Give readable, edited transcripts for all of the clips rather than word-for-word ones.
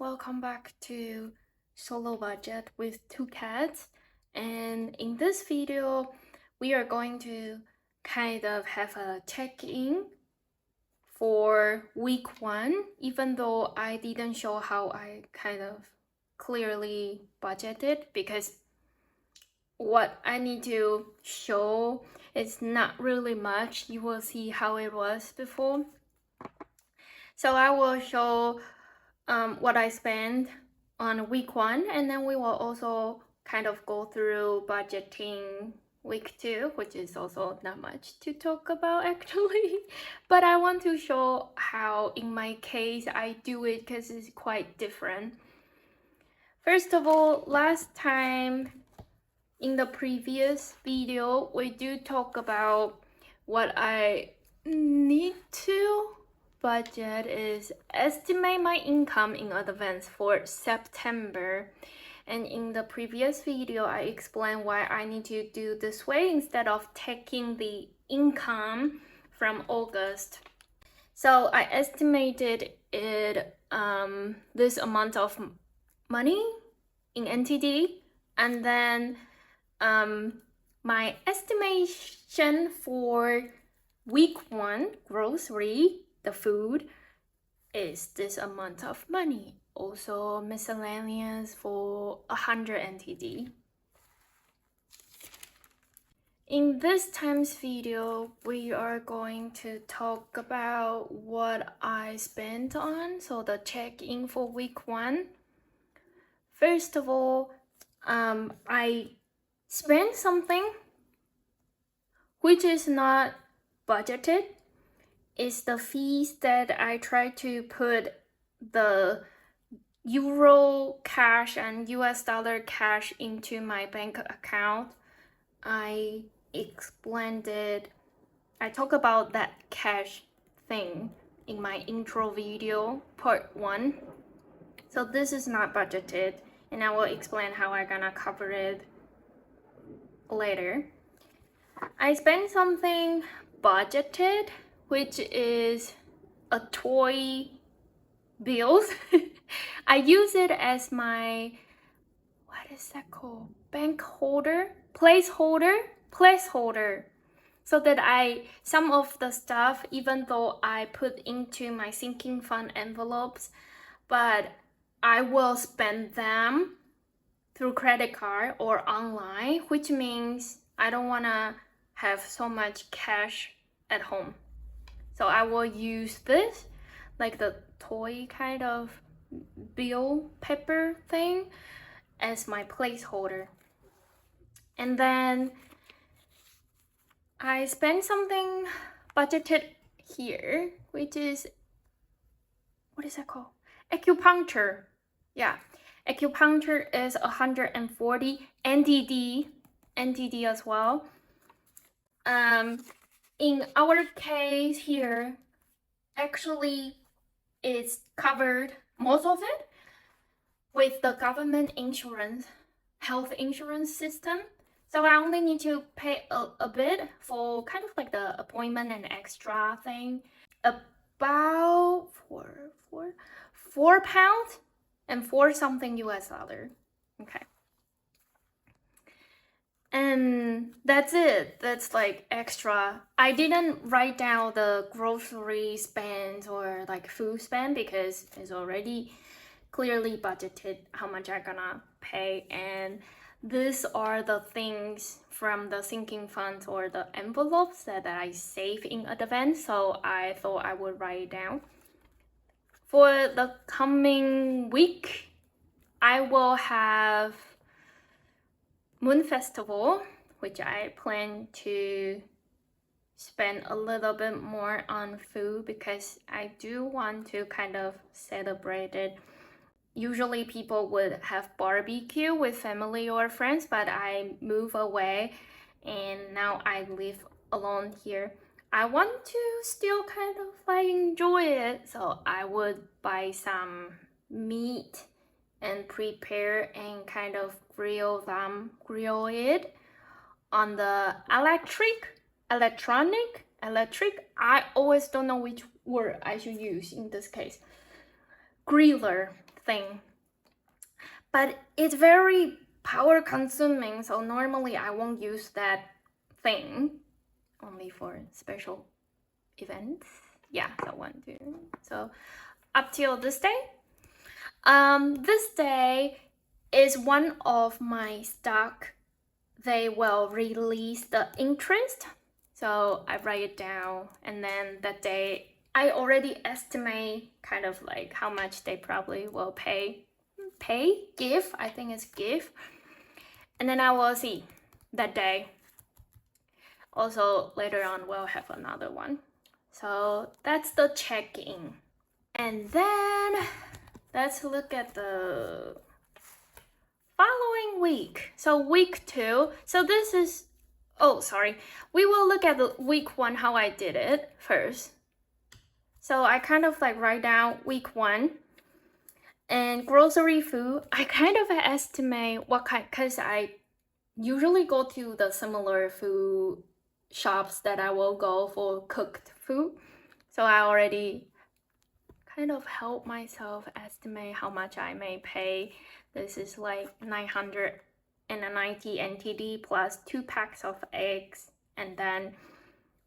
welcome back to Solo Budget with Two Cats. And in this video, we are going to kind of have a check-in for week 1, even though I didn't show how I kind of clearly budgeted, because what I need to show is not really much. You will see how it was before. So I will show what I spent on week 1, and then we will also kind of go through budgeting week 2, which is also not much to talk about actually. But I want to show how in my case I do it because it's quite different. First of all, last time in the previous video, we do talk about what I need to budget is estimate my income in advance for September. And in the previous video, I explained why I need to do this way instead of taking the income from August. So I estimated it this amount of money in NTD, and then my estimation for week 1 grocery, the food, is this amount of money. Also miscellaneous for 100 NTD. In this time's video, we are going to talk about what I spent on, so the check-in for week 1. First of all, I spent something which is not budgeted. Is the fees that I try to put the Euro cash and US dollar cash into my bank account. I explained it. I talk about that cash thing in my intro video, part 1. So this is not budgeted, and I will explain how I'm gonna cover it later. I spent something budgeted, which is a toy bills. I use it as my, what is that called? Bank holder? Placeholder? So that some of the stuff, even though I put into my sinking fund envelopes, but I will spend them through credit card or online, which means I don't wanna have so much cash at home. So I will use this, like the toy kind of bill paper thing, as my placeholder. And then I spent something budgeted here, which is, what is that called? Acupuncture. Yeah, acupuncture is 140 NTD as well. In our case here, actually it's covered, most of it, with the government insurance, health insurance system. So I only need to pay a bit for kind of like the appointment and extra thing, about £4 and 4 something US dollar. Okay. And that's it. That's like extra. I didn't write down the grocery spend or like food spend because it's already clearly budgeted how much I'm gonna pay. And these are the things from the sinking funds or the envelopes that I save in advance. So I thought I would write it down. For the coming week, I will have Moon Festival, which I plan to spend a little bit more on food because I do want to kind of celebrate it. Usually people would have barbecue with family or friends, but I move away and now I live alone here. I want to still kind of like enjoy it, so I would buy some meat and prepare and kind of grill it on the electric. I always don't know which word I should use in this case. Griller thing. But it's very power consuming, so normally I won't use that thing, only for special events. Yeah, so 1, 2. So up till this day. This day is one of my stock. They will release the interest. So I write it down, and then that day I already estimate kind of like how much they probably will give, I think it's give. And then I will see that day. Also later on we'll have another one. So that's the check-in. And then let's look at the following week. So week 2. So this is, we will look at the week 1, how I did it first. So I kind of like write down week 1. And grocery food, I kind of estimate what kind, because I usually go to the similar food shops that I will go for cooked food. So I already kind of help myself estimate how much I may pay. This is like 990 NTD plus 2 packs of eggs, and then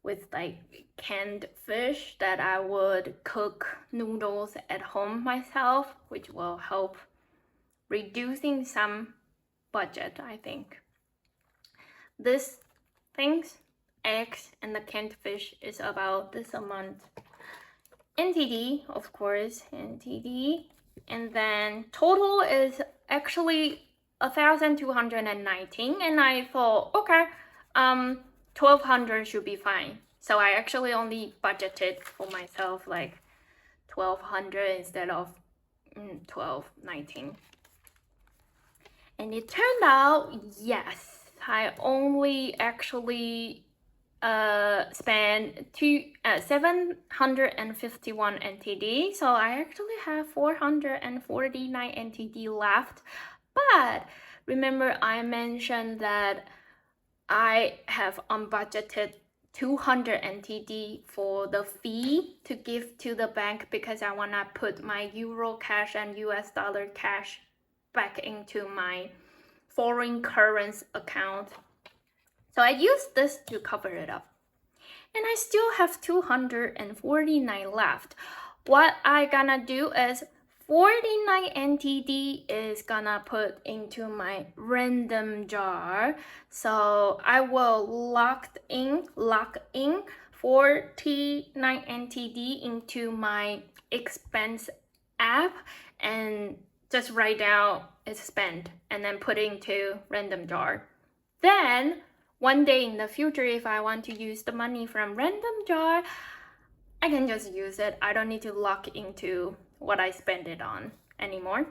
with like canned fish that I would cook noodles at home myself, which will help reducing some budget, I think. This things, eggs and the canned fish, is about this amount. NTD, of course, NTD. And then total is actually 1,219, and I thought, okay, 1,200 should be fine. So I actually only budgeted for myself like 1,200 instead of 1,219. And it turned out, yes, I only actually spent 751 NTD. So I actually have 449 NTD left. But remember, I mentioned that I have unbudgeted 200 NTD for the fee to give to the bank, because I want to put my Euro cash and US dollar cash back into my foreign currency account. So I used this to cover it up. And I still have 249 left. What I gonna do is 49 NTD is gonna put into my random jar. So I will lock in 49 NTD into my expense app and just write down it's spent and then put into random jar. Then one day in the future, if I want to use the money from random jar, I can just use it. I don't need to lock into what I spend it on anymore.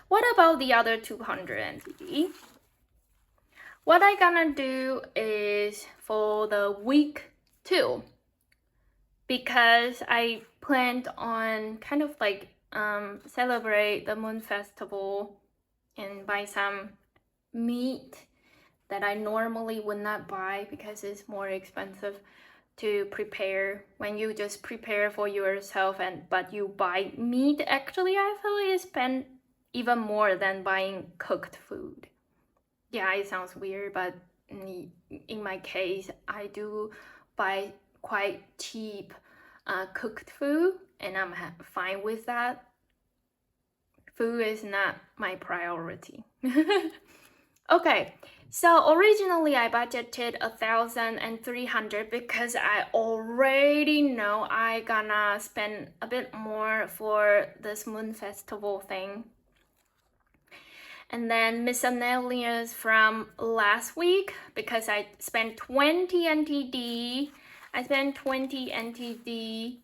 What about the other 200 NTD? What I gonna do is for the week 2, because I planned on kind of like celebrate the Moon Festival and buy some meat that I normally would not buy because it's more expensive to prepare. When you just prepare for yourself but you buy meat, actually I feel you spend even more than buying cooked food. Yeah, it sounds weird, but in my case, I do buy quite cheap cooked food, and I'm fine with that. Food is not my priority. Okay, so originally I budgeted 1,300 because I already know I gonna spend a bit more for this Moon Festival thing. And then miscellaneous from last week, because I spent 20 NTD. I spent 20 NTD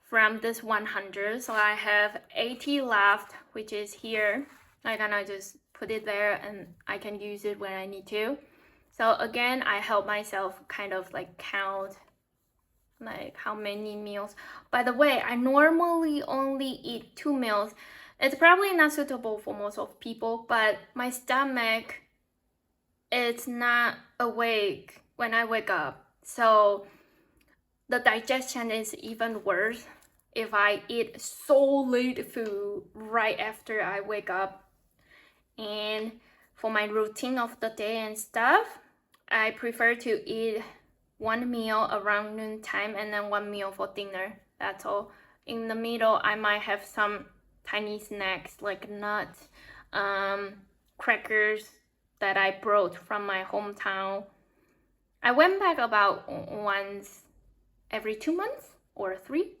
from this 100, so I have 80 left, which is here. I'm gonna just put it there and I can use it when I need to. So again, I help myself kind of like count like how many meals. By the way, I normally only eat 2 meals. It's probably not suitable for most of people, but my stomach, it's not awake when I wake up. So the digestion is even worse if I eat solid food right after I wake up. And for my routine of the day and stuff, I prefer to eat one meal around noontime and then one meal for dinner. That's all. In the middle, I might have some tiny snacks like nuts, crackers that I brought from my hometown. I went back about once every 2 months or 3,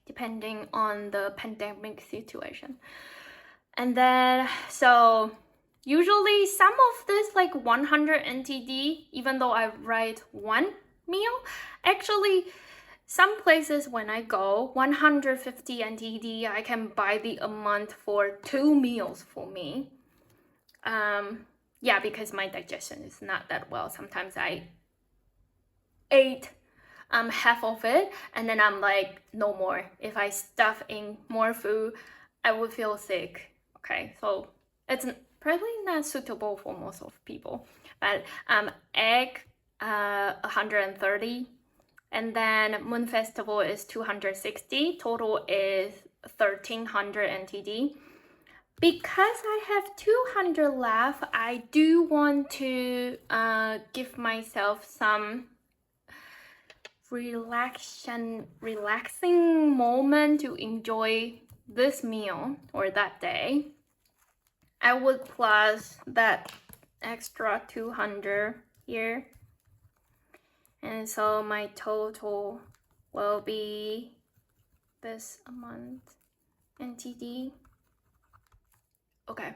depending on the pandemic situation. And then, so usually some of this like 100 NTD, even though I write one meal, actually some places when I go, 150 NTD, I can buy the amount for 2 meals for me. Yeah, because my digestion is not that well. Sometimes I ate half of it and then I'm like, no more. If I stuff in more food, I would feel sick. Okay, so it's probably not suitable for most of people. But egg, 130, and then Moon Festival is 260. Total is 1300 NTD. Because I have 200 left, I do want to give myself some relaxing moment to enjoy this meal or that day. I would plus that extra 200 here, and so my total will be this amount NTD. Okay,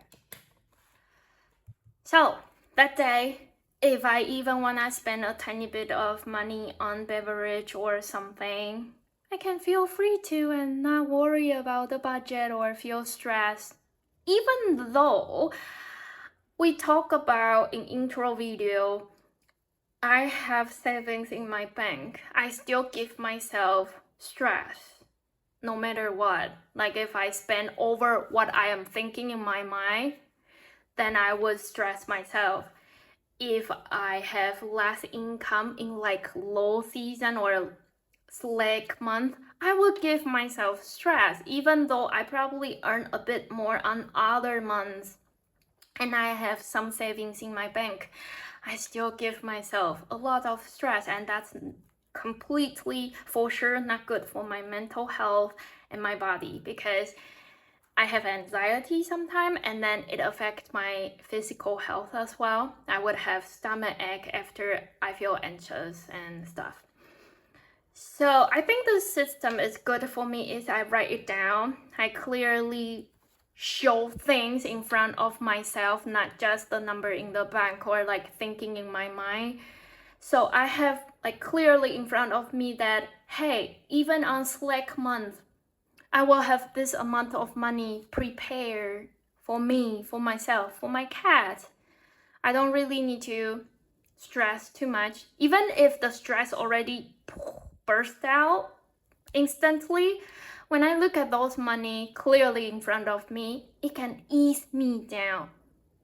so that day, if I even want to spend a tiny bit of money on beverage or something, I can feel free to and not worry about the budget or feel stressed. Even though we talk about in intro video, I have savings in my bank, I still give myself stress no matter what. Like if I spend over what I am thinking in my mind, then I would stress myself. If I have less income in like low season or slack month, I would give myself stress, even though I probably earn a bit more on other months and I have some savings in my bank. I still give myself a lot of stress, and that's completely for sure not good for my mental health and my body, because I have anxiety sometimes and then it affects my physical health as well. I would have stomach ache after I feel anxious and stuff. So I think the system is good for me is I write it down. I clearly show things in front of myself, not just the number in the bank or like thinking in my mind. So I have like clearly in front of me that, hey, even on slack month, I will have this amount of money prepared for me, for myself, for my cat. I don't really need to stress too much. Even if the stress already burst out instantly, when I look at those money clearly in front of me, it can ease me down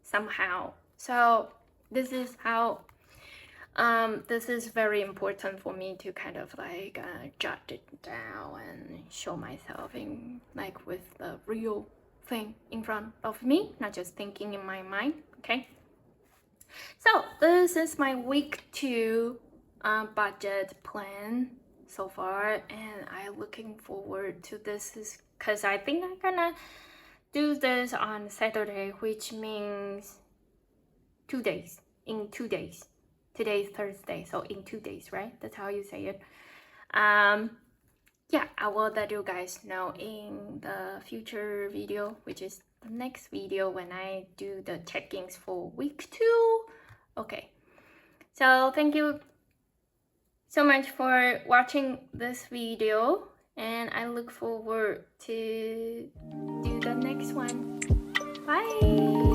somehow. So this is how this is very important for me to kind of like jot it down and show myself in like with the real thing in front of me, not just thinking in my mind. Okay, so this is my week 2 budget plan so far, and I'm looking forward to this because I think I'm gonna do this on Saturday, which means 2 days. In 2 days. Today is Thursday, so in 2 days, right? That's how you say it. Yeah, I will let you guys know in the future video, which is the next video when I do the check-ins for week 2. Okay, so thank you so much for watching this video, and I look forward to do the next one. Bye!